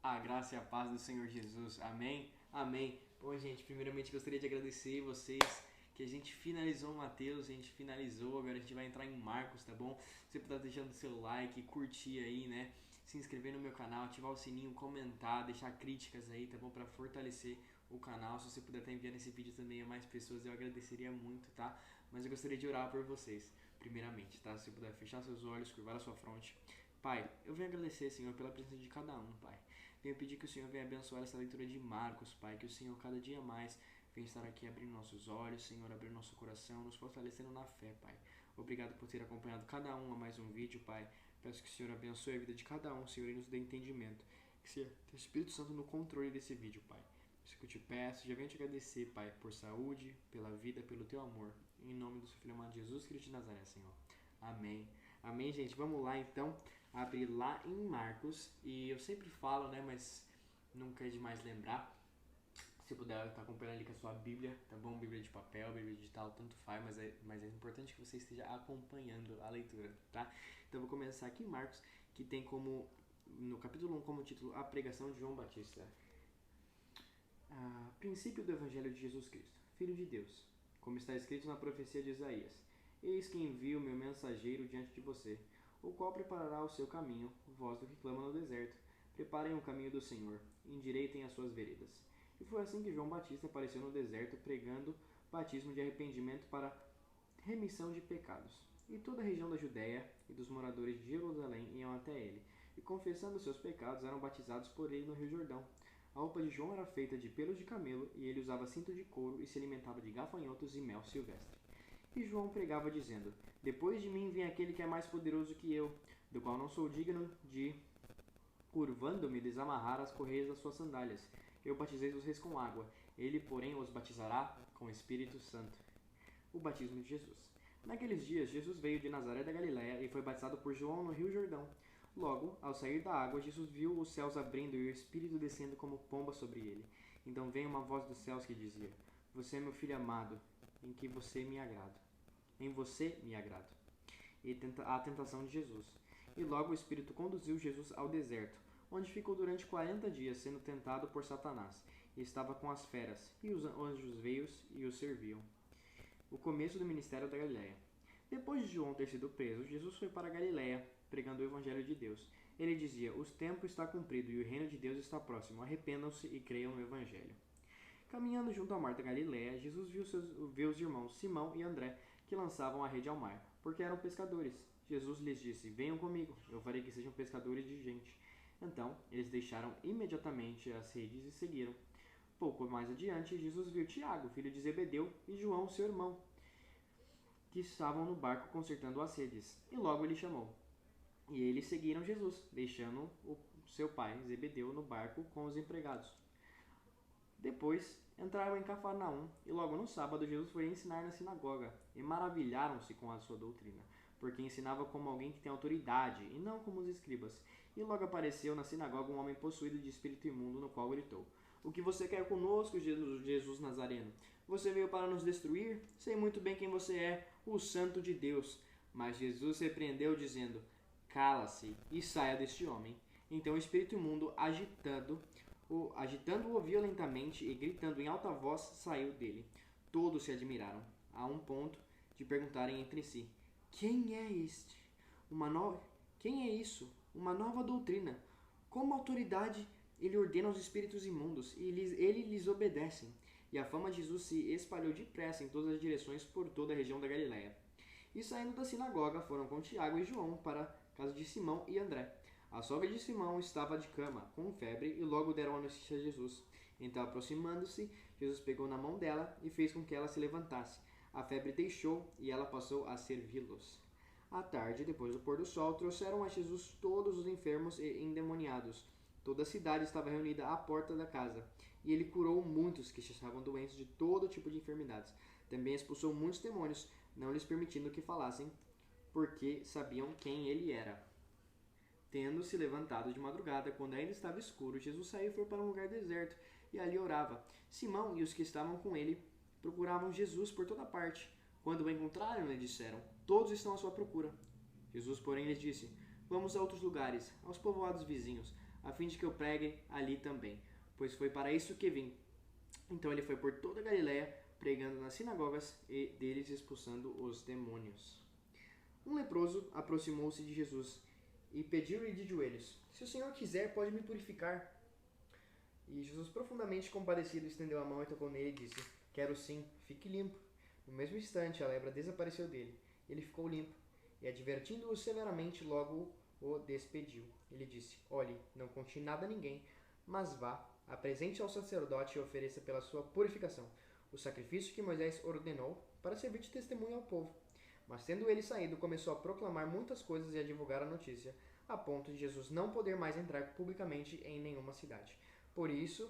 A graça e a paz do Senhor Jesus. Amém? Amém. Bom, gente, primeiramente gostaria de agradecer vocês que a gente finalizou Mateus, a gente finalizou, agora a gente vai entrar em Marcos, tá bom? Você puder deixando seu like, curtir aí, né? Se inscrever no meu canal, ativar o sininho, comentar, deixar críticas aí, tá bom? Pra fortalecer o canal. Se você puder estar enviando esse vídeo também a mais pessoas, eu agradeceria muito, tá? Mas eu gostaria de orar por vocês, primeiramente, tá? Se você puder fechar seus olhos, curvar a sua fronte. Pai, eu venho agradecer, Senhor, pela presença de cada um, Pai. Venho pedir que o Senhor venha abençoar essa leitura de Marcos, Pai. Que o Senhor, cada dia mais, venha estar aqui abrindo nossos olhos, Senhor, abrindo nosso coração, nos fortalecendo na fé, Pai. Obrigado por ter acompanhado cada um a mais um vídeo, Pai. Peço que o Senhor abençoe a vida de cada um, Senhor, e nos dê entendimento. Que seja o Espírito Santo no controle desse vídeo, Pai. Isso que eu te peço, já venho te agradecer, Pai, por saúde, pela vida, pelo teu amor. Em nome do seu Filho amado Jesus Cristo de Nazaré, Senhor. Amém. Amém, gente? Vamos lá, então, abrir lá em Marcos. E eu sempre falo, né, mas nunca é demais lembrar. Se puder estar acompanhando ali com a sua Bíblia, tá bom? Bíblia de papel, Bíblia digital, tanto faz, mas é importante que você esteja acompanhando a leitura, tá? Então, eu vou começar aqui em Marcos, que tem como, no capítulo 1, como título, A Pregação de João Batista. Princípio do Evangelho de Jesus Cristo, Filho de Deus, como está escrito na profecia de Isaías. Eis que envio o meu mensageiro diante de você, o qual preparará o seu caminho, voz do que clama no deserto. Preparem o caminho do Senhor, endireitem as suas veredas. E foi assim que João Batista apareceu no deserto, pregando batismo de arrependimento para remissão de pecados. E toda a região da Judéia e dos moradores de Jerusalém iam até ele, e confessando seus pecados eram batizados por ele no Rio Jordão. A roupa de João era feita de pelos de camelo, e ele usava cinto de couro e se alimentava de gafanhotos e mel silvestre. E João pregava dizendo: Depois de mim vem aquele que é mais poderoso que eu, do qual não sou digno de, curvando-me, desamarrar as correias das suas sandálias. Eu batizei vocês com água, ele, porém, os batizará com o Espírito Santo. O batismo de Jesus. Naqueles dias, Jesus veio de Nazaré da Galiléia e foi batizado por João no Rio Jordão. Logo, ao sair da água, Jesus viu os céus abrindo e o Espírito descendo como pomba sobre ele. Então veio uma voz dos céus que dizia: Você é meu filho amado, em que você me agrada. Em você me agrado. E a tentação de Jesus. E logo o Espírito conduziu Jesus ao deserto, onde ficou durante 40 dias sendo tentado por Satanás. E estava com as feras, e os anjos veio e os serviam. O começo do ministério da Galiléia. Depois de João ter sido preso, Jesus foi para a Galiléia, pregando o Evangelho de Deus. Ele dizia: O tempo está cumprido e o reino de Deus está próximo. Arrependam-se e creiam no Evangelho. Caminhando junto ao mar da Galiléia, Jesus viu os irmãos Simão e André, que lançavam a rede ao mar, porque eram pescadores. Jesus lhes disse: Venham comigo, eu farei que sejam pescadores de gente. Então, eles deixaram imediatamente as redes e seguiram. Pouco mais adiante, Jesus viu Tiago, filho de Zebedeu, e João, seu irmão, que estavam no barco consertando as redes. E logo ele chamou. E eles seguiram Jesus, deixando o seu pai, Zebedeu, no barco com os empregados. Depois entraram em Cafarnaum, e logo no sábado Jesus foi ensinar na sinagoga, e maravilharam-se com a sua doutrina, porque ensinava como alguém que tem autoridade, e não como os escribas. E logo apareceu na sinagoga um homem possuído de espírito imundo, no qual gritou: O que você quer conosco, Jesus Nazareno? Você veio para nos destruir? Sei muito bem quem você é, o Santo de Deus. Mas Jesus repreendeu, dizendo: Cala-se e saia deste homem. Então o espírito imundo, agitando-o violentamente e gritando em alta voz, saiu dele. Todos se admiraram, a um ponto de perguntarem entre si: Quem é este? Quem é isso? Uma nova doutrina. Com autoridade ele ordena aos espíritos imundos e ele lhes obedecem. E a fama de Jesus se espalhou depressa em todas as direções por toda a região da Galiléia. E saindo da sinagoga, foram com Tiago e João para a casa de Simão e André. A sogra de Simão estava de cama, com febre, e logo deram a notícia a Jesus. Então, aproximando-se, Jesus pegou na mão dela e fez com que ela se levantasse. A febre deixou e ela passou a servi-los. À tarde, depois do pôr do sol, trouxeram a Jesus todos os enfermos e endemoniados. Toda a cidade estava reunida à porta da casa, e ele curou muitos que estavam doentes de todo tipo de enfermidades. Também expulsou muitos demônios, não lhes permitindo que falassem, porque sabiam quem ele era. Tendo se levantado de madrugada, quando ainda estava escuro, Jesus saiu e foi para um lugar deserto, e ali orava. Simão e os que estavam com ele procuravam Jesus por toda parte. Quando o encontraram, lhe disseram: Todos estão à sua procura. Jesus, porém, lhes disse: Vamos a outros lugares, aos povoados vizinhos, a fim de que eu pregue ali também, pois foi para isso que vim. Então ele foi por toda a Galiléia, pregando nas sinagogas e deles expulsando os demônios. Um leproso aproximou-se de Jesus e pediu-lhe de joelhos: Se o Senhor quiser, pode me purificar. E Jesus, profundamente compadecido, estendeu a mão e tocou nele e disse: Quero sim, fique limpo. No mesmo instante, a lepra desapareceu dele. Ele ficou limpo e, advertindo-o severamente, logo o despediu. Ele disse: Olhe, não conte nada a ninguém, mas vá, apresente ao sacerdote e ofereça pela sua purificação o sacrifício que Moisés ordenou para servir de testemunho ao povo. Mas tendo ele saído, começou a proclamar muitas coisas e a divulgar a notícia, a ponto de Jesus não poder mais entrar publicamente em nenhuma cidade. Por isso,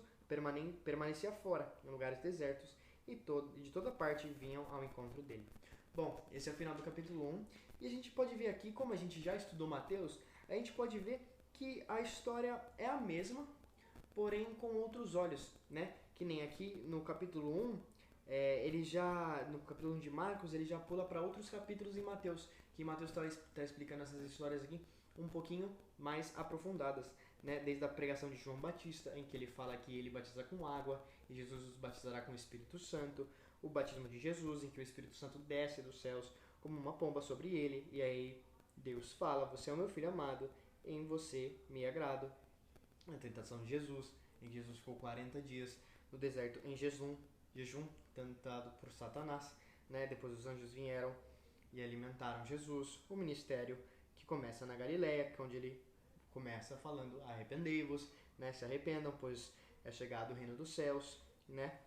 permanecia fora, em lugares desertos, e de toda parte vinham ao encontro dele. Bom, esse é o final do capítulo 1, e a gente pode ver aqui, como a gente já estudou Mateus, a gente pode ver que a história é a mesma, porém com outros olhos, né? Que nem aqui no capítulo 1, no capítulo 1 de Marcos, ele já pula para outros capítulos em Mateus, que Mateus está explicando essas histórias aqui um pouquinho mais aprofundadas, né? Desde a pregação de João Batista, em que ele fala que ele batiza com água e Jesus os batizará com o Espírito Santo, o batismo de Jesus, em que o Espírito Santo desce dos céus como uma pomba sobre ele, e aí Deus fala: Você é o meu filho amado, em você me agrado. A tentação de Jesus, em que Jesus ficou 40 dias no deserto em jejum, tentado por Satanás, né? Depois os anjos vieram e alimentaram Jesus. O ministério que começa na Galiléia, onde ele começa falando: arrependei-vos, né? Se arrependam, pois é chegado o reino dos céus, né?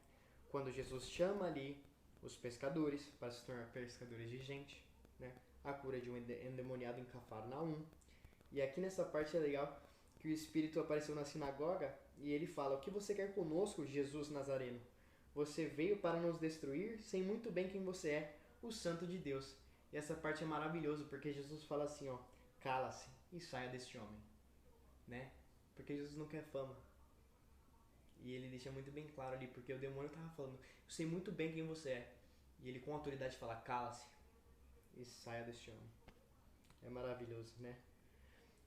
Quando Jesus chama ali os pescadores para se tornar pescadores de gente, né? A cura de um endemoniado em Cafarnaum. E aqui nessa parte é legal que o Espírito apareceu na sinagoga e ele fala: O que você quer conosco, Jesus Nazareno? Você veio para nos destruir? Sei muito bem quem você é, o Santo de Deus. E essa parte é maravilhosa, porque Jesus fala assim, ó: Cala-se e saia deste homem, né? Porque Jesus não quer fama. E ele deixa muito bem claro ali, porque o demônio estava falando: Eu sei muito bem quem você é. E ele com autoridade fala: Cala-se e saia deste homem. É maravilhoso, né?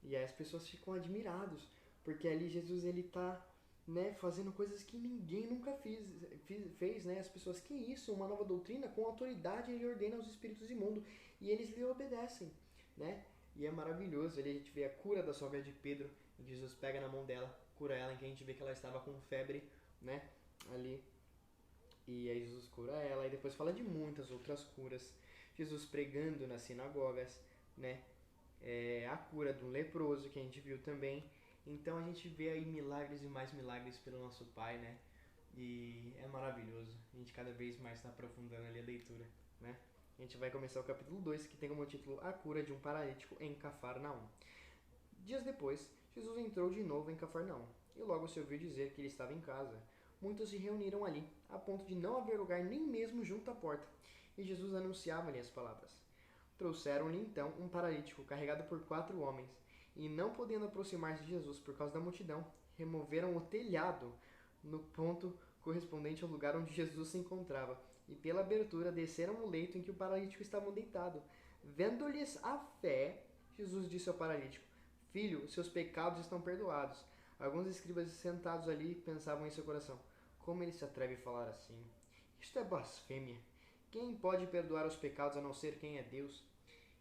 E aí as pessoas ficam admirados, porque ali Jesus ele tá, né, fazendo coisas que ninguém nunca fez, né? As pessoas: Que isso? Uma nova doutrina? Com autoridade ele ordena aos espíritos imundos e eles lhe obedecem, né? E é maravilhoso. Ali a gente vê a cura da sogra de Pedro, e Jesus pega na mão dela, cura ela, em que a gente vê que ela estava com febre, né? Ali. E aí Jesus cura ela, e depois fala de muitas outras curas. Jesus pregando nas sinagogas, né? A cura do leproso, que a gente viu também. Então a gente vê aí milagres e mais milagres pelo nosso Pai, né? E é maravilhoso. A gente cada vez mais está aprofundando ali a leitura, né? A gente vai começar o capítulo 2, que tem como título A Cura de um Paralítico em Cafarnaum. Dias depois, Jesus entrou de novo em Cafarnaum, e logo se ouviu dizer que ele estava em casa. Muitos se reuniram ali, a ponto de não haver lugar nem mesmo junto à porta, e Jesus anunciava-lhe as palavras. Trouxeram-lhe então um paralítico carregado por 4 homens, e não podendo aproximar-se de Jesus por causa da multidão, removeram o telhado no ponto correspondente ao lugar onde Jesus se encontrava, e pela abertura desceram o leito em que o paralítico estava deitado. Vendo-lhes a fé, Jesus disse ao paralítico: Filho, seus pecados estão perdoados. Alguns escribas sentados ali pensavam em seu coração: Como ele se atreve a falar assim? Isto é blasfêmia. Quem pode perdoar os pecados a não ser quem é Deus?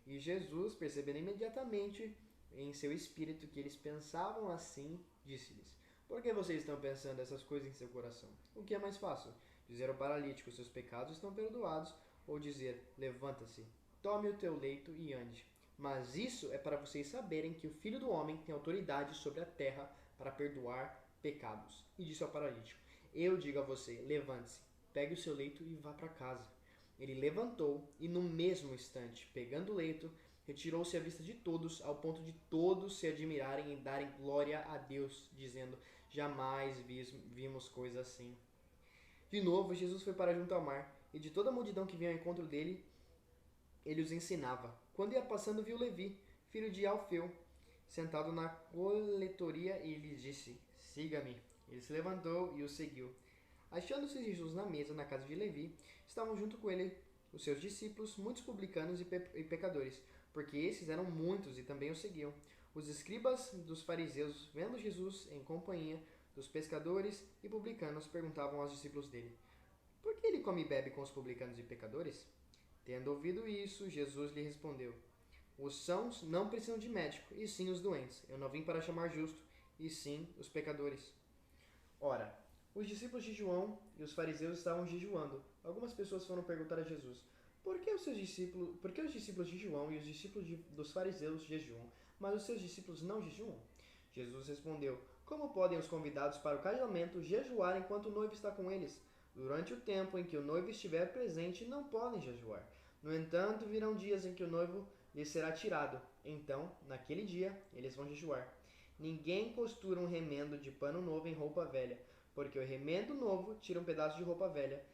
E Jesus, percebendo imediatamente em seu espírito que eles pensavam assim, disse-lhes: Por que vocês estão pensando essas coisas em seu coração? O que é mais fácil? Dizer ao paralítico: Seus pecados estão perdoados, ou dizer: Levanta-se, tome o teu leito e ande. Mas isso é para vocês saberem que o Filho do Homem tem autoridade sobre a terra para perdoar pecados. E disse ao paralítico: Eu digo a você, levante-se, pegue o seu leito e vá para casa. Ele levantou e, no mesmo instante, pegando o leito, retirou-se à vista de todos, ao ponto de todos se admirarem e darem glória a Deus, dizendo: Jamais vimos coisa assim. De novo, Jesus foi para junto ao mar, e de toda a multidão que vinha ao encontro dele, ele os ensinava. Quando ia passando, viu Levi, filho de Alfeu, sentado na coletoria, e lhe disse: Siga-me. Ele se levantou e o seguiu. Achando-se Jesus na mesa, na casa de Levi, estavam junto com ele os seus discípulos, muitos publicanos e pecadores, porque esses eram muitos e também o seguiam. Os escribas dos fariseus, vendo Jesus em companhia dos pescadores e publicanos, perguntavam aos discípulos dele: Por que ele come e bebe com os publicanos e pecadores? Tendo ouvido isso, Jesus lhe respondeu: Os sãos não precisam de médico, e sim os doentes. Eu não vim para chamar justo, e sim os pecadores. Ora, os discípulos de João e os fariseus estavam jejuando. Algumas pessoas foram perguntar a Jesus: Por que os discípulos de João e os discípulos dos fariseus jejuam, mas os seus discípulos não jejuam? Jesus respondeu: Como podem os convidados para o casamento jejuar enquanto o noivo está com eles? Durante o tempo em que o noivo estiver presente, não podem jejuar. No entanto, virão dias em que o noivo lhes será tirado. Então, naquele dia, eles vão jejuar. Ninguém costura um remendo de pano novo em roupa velha, porque o remendo novo tira um pedaço de roupa velha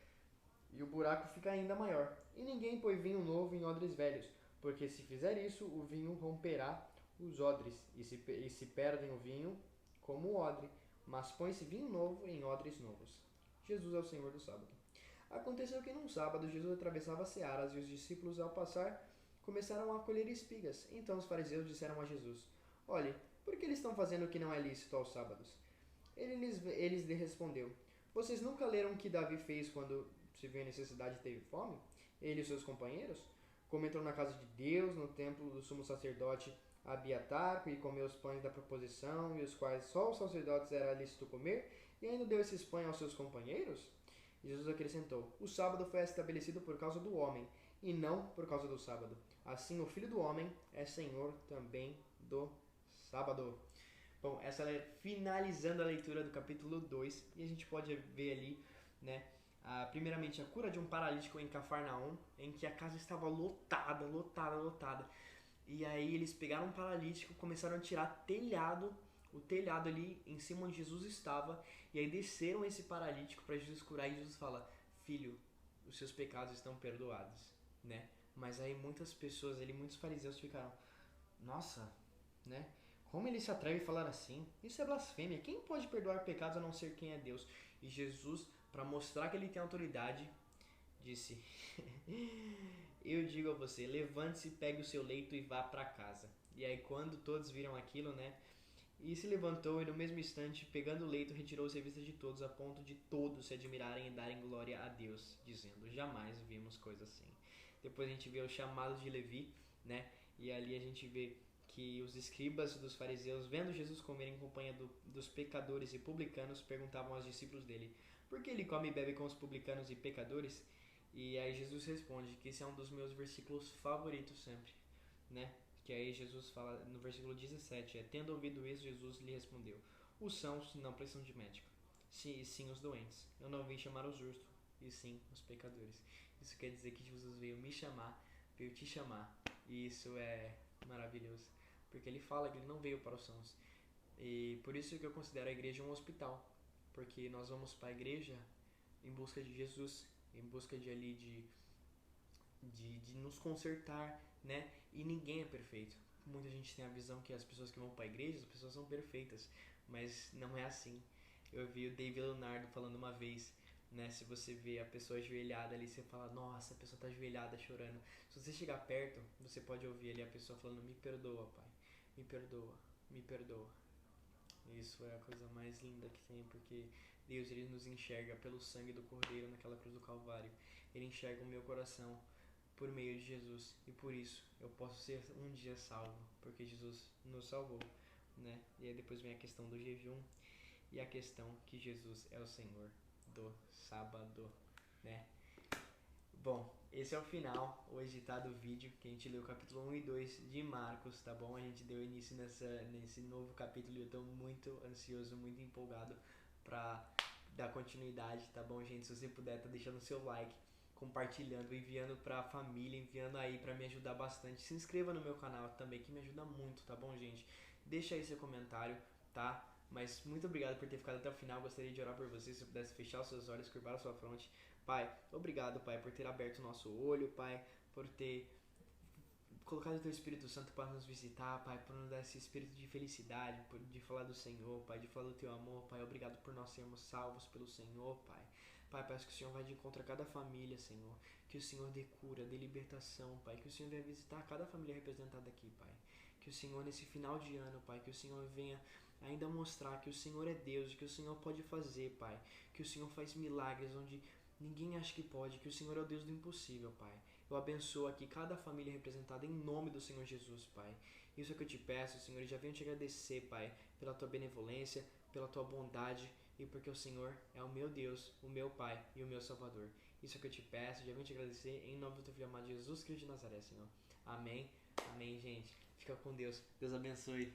e o buraco fica ainda maior. E ninguém põe vinho novo em odres velhos, porque se fizer isso, o vinho romperá os odres e se perdem o vinho como o odre, mas põe-se vinho novo em odres novos. Jesus é o Senhor do sábado. Aconteceu que num sábado Jesus atravessava as searas e os discípulos, ao passar, começaram a colher espigas. Então os fariseus disseram a Jesus: Olhe, por que eles estão fazendo o que não é lícito aos sábados? Ele lhe respondeu: Vocês nunca leram o que Davi fez quando se viu em necessidade e teve fome? Ele e seus companheiros? Como entrou na casa de Deus, no templo do sumo sacerdote Abiatar, e comeu os pães da proposição, e os quais só os sacerdotes era lícito comer, e ainda deu esses pães aos seus companheiros? Jesus acrescentou: O sábado foi estabelecido por causa do homem, e não por causa do sábado. Assim, o Filho do Homem é Senhor também do sábado. Bom, essa é finalizando a leitura do capítulo 2, e a gente pode ver ali, né, primeiramente a cura de um paralítico em Cafarnaum, em que a casa estava lotada, lotada, lotada. E aí eles pegaram um paralítico, começaram a tirar o telhado ali em cima onde Jesus estava, e aí desceram esse paralítico para Jesus curar, e Jesus fala: Filho, os seus pecados estão perdoados, né? Mas aí muitas pessoas ali, muitos fariseus ficaram: Nossa, né? Como ele se atreve a falar assim? Isso é blasfêmia. Quem pode perdoar pecados a não ser quem é Deus? E Jesus, para mostrar que ele tem autoridade, disse: Eu digo a você, levante-se, pegue o seu leito e vá para casa. E aí quando todos viram aquilo, né? E se levantou e no mesmo instante, pegando o leito, retirou-se à vista de todos, a ponto de todos se admirarem e darem glória a Deus, dizendo: Jamais vimos coisa assim. Depois a gente vê o chamado de Levi, né? E ali a gente vê que os escribas dos fariseus, vendo Jesus comer em companhia dos pecadores e publicanos, perguntavam aos discípulos dele: Por que ele come e bebe com os publicanos e pecadores? E aí Jesus responde que esse é um dos meus versículos favoritos sempre, né? Que aí Jesus fala no versículo 17, tendo ouvido isso, Jesus lhe respondeu: Os sãos não precisam de médico, sim os doentes. Eu não vim chamar os justos, e sim os pecadores. Isso quer dizer que Jesus veio me chamar, veio te chamar. E isso é maravilhoso, porque ele fala que ele não veio para os sãos. E por isso que eu considero a igreja um hospital, porque nós vamos para a igreja em busca de Jesus, em busca de nos consertar, né? E ninguém é perfeito. Muita gente tem a visão que as pessoas que vão para a igreja, as pessoas são perfeitas, mas não é assim. Eu vi o David Leonardo falando uma vez, né? Se você vê a pessoa ajoelhada ali, você fala: Nossa, a pessoa está ajoelhada chorando. Se você chegar perto, você pode ouvir ali a pessoa falando: Me perdoa, pai, me perdoa, me perdoa. Isso é a coisa mais linda que tem, porque Deus, ele nos enxerga pelo sangue do Cordeiro naquela cruz do Calvário. Ele enxerga o meu coração por meio de Jesus, e por isso eu posso ser um dia salvo, porque Jesus nos salvou, né? E aí depois vem a questão do jejum e a questão que Jesus é o Senhor do sábado, né? Bom, esse é o final, hoje tá, do vídeo, que a gente leu o capítulo 1 e 2 de Marcos, tá bom? A gente deu início nesse novo capítulo e eu tô muito ansioso, muito empolgado pra dar continuidade, tá bom, gente? Se você puder, tá deixando o seu like, compartilhando, enviando pra família, enviando aí pra me ajudar bastante. Se inscreva no meu canal também, que me ajuda muito, tá bom, gente? Deixa aí seu comentário, tá? Mas muito obrigado por ter ficado até o final. Gostaria de orar por você, se você pudesse fechar os seus olhos, curvar a sua fronte. Pai, obrigado, Pai, por ter aberto o nosso olho, Pai, por ter colocado o Teu Espírito Santo para nos visitar, Pai, por nos dar esse espírito de felicidade, de falar do Senhor, Pai, de falar do Teu amor, Pai. Obrigado por nós sermos salvos pelo Senhor, Pai. Pai, peço que o Senhor vá de encontro a cada família, Senhor. Que o Senhor dê cura, dê libertação, Pai. Que o Senhor venha visitar cada família representada aqui, Pai. Que Que o Senhor, nesse final de ano, Pai, que o Senhor venha ainda mostrar que o Senhor é Deus, que o Senhor pode fazer, Pai. Que o Senhor faz milagres onde ninguém acha que pode, que o Senhor é o Deus do impossível, Pai. Eu abençoo aqui cada família representada em nome do Senhor Jesus, Pai. Isso é que eu te peço, Senhor, e já venho te agradecer, Pai, pela tua benevolência, pela tua bondade e porque o Senhor é o meu Deus, o meu Pai e o meu Salvador. Isso é que eu te peço, já venho te agradecer em nome do teu filho amado Jesus Cristo de Nazaré, Senhor. Amém. Amém, gente. Fica com Deus. Deus abençoe.